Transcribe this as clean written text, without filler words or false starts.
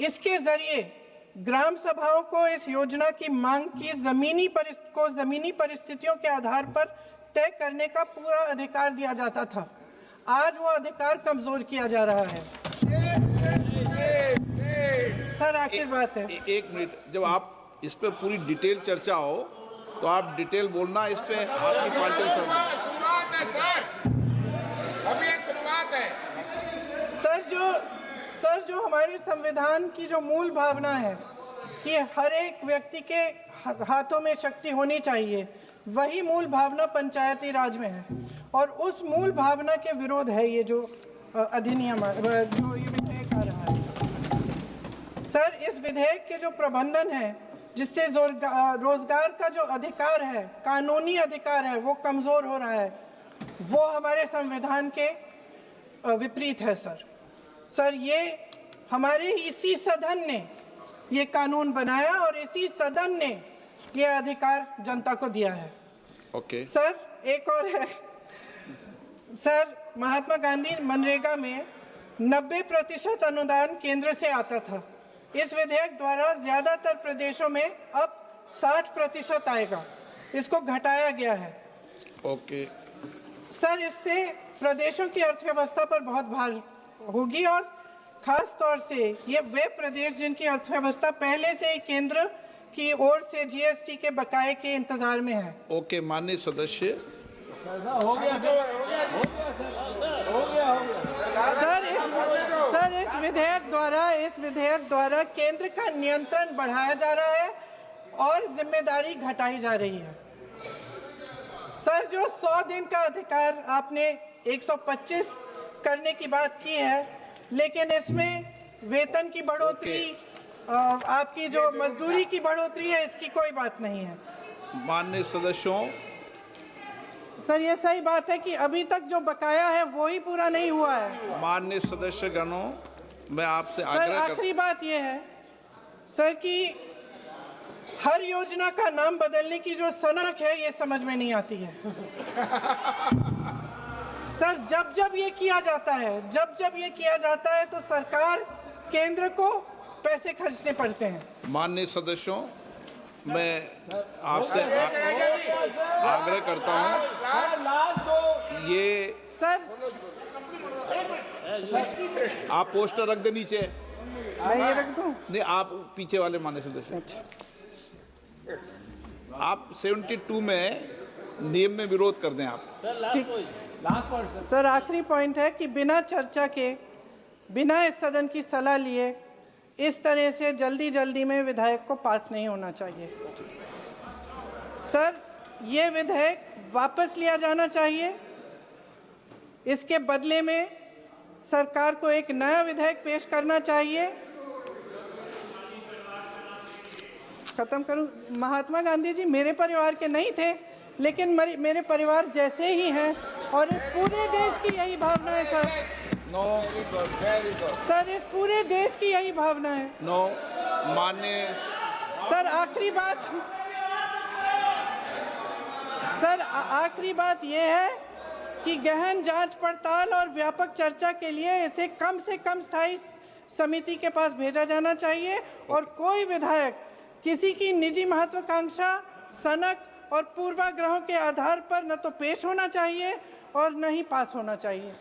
इसके जरिए ग्राम सभाओं को इस योजना की मांग की जमीनी परिस्थितियों के आधार पर तय करने का पूरा अधिकार दिया जाता था। आज वो अधिकार कमजोर किया जा रहा है। सर आखिर बात है, एक मिनट, जब आप इस पे पूरी डिटेल चर्चा हो तो आप डिटेल बोलना, इस पे आपकी पार्टी शुरुआत है सर, अभी एक शुरुआत है। सर जो हमारे संविधान की जो मूल भावना है कि हर एक व्यक्ति के हाथों में शक्ति होनी चाहिए, वही मूल भावना पंचायती राज में है और उस मूल भावना के विरोध है ये जो अधिनियम जो ये विधेयक आ रहा है। सर इस विधेयक के जो प्रबंधन है जिससे रोजगार का जो अधिकार है, कानूनी अधिकार है, वो कमजोर हो रहा है, वो हमारे संविधान के विपरीत है। सर ये हमारे इसी सदन ने ये कानून बनाया और इसी सदन ने ये अधिकार जनता को दिया है। ओके। सर एक और है सर, महात्मा गांधी मनरेगा में 90% अनुदान केंद्र से आता था। इस विधेयक द्वारा ज्यादातर प्रदेशों में अब 60% आएगा, इसको घटाया गया है। ओके। सर इससे प्रदेशों की अर्थव्यवस्था पर बहुत भार होगी और खास तौर से ये वे प्रदेश जिनकी अर्थव्यवस्था पहले से ही केंद्र की ओर से जीएसटी के बकाये के इंतजार में है। ओके, माननीय सदस्य। हो गया सर इस विधेयक द्वारा केंद्र का नियंत्रण बढ़ाया जा रहा है और जिम्मेदारी घटाई जा रही है। सर जो 100 दिन का अधिकार आपने 125 करने की बात की है, लेकिन इसमें वेतन की बढ़ोतरी, आपकी जो मजदूरी की बढ़ोतरी है, इसकी कोई बात नहीं है। माननीय सदस्यों, सर ये सही बात है कि अभी तक जो बकाया है वो ही पूरा नहीं हुआ है। माननीय सदस्य गणों, मैं आपसे सर आखिरी बात ये है सर कि हर योजना का नाम बदलने की जो सनक है ये समझ में नहीं आती है। सर जब ये किया जाता है तो सरकार केंद्र को पैसे खर्चने पड़ते हैं। माननीय सदस्यों, मैं आपसे आग्रह करता हूं, ये सर आप पोस्टर रख दे नीचे। मैं ये रख दूं? नहीं, आप पीछे वाले माननीय सदस्य, आप 72 में नियम में विरोध कर दें आप। ठीक। सर आखिरी पॉइंट है कि बिना चर्चा के, बिना इस सदन की सलाह लिए इस तरह से जल्दी में विधेयक को पास नहीं होना चाहिए। सर ये विधेयक वापस लिया जाना चाहिए। इसके बदले में सरकार को एक नया विधेयक पेश करना चाहिए। खत्म करूं? महात्मा गांधी जी मेरे परिवार के नहीं थे, लेकिन मेरे परिवार जैसे ही हैं और इस पूरे देश की यही भावना है सर। सर इस पूरे देश की यही भावना है। माननीय सर आखिरी बात यह है कि गहन जांच पड़ताल और व्यापक चर्चा के लिए इसे कम से कम स्थायी समिति के पास भेजा जाना चाहिए और कोई विधायक किसी की निजी महत्वाकांक्षा, सनक और पूर्वाग्रहों के आधार पर न तो पेश होना चाहिए और न ही पास होना चाहिए।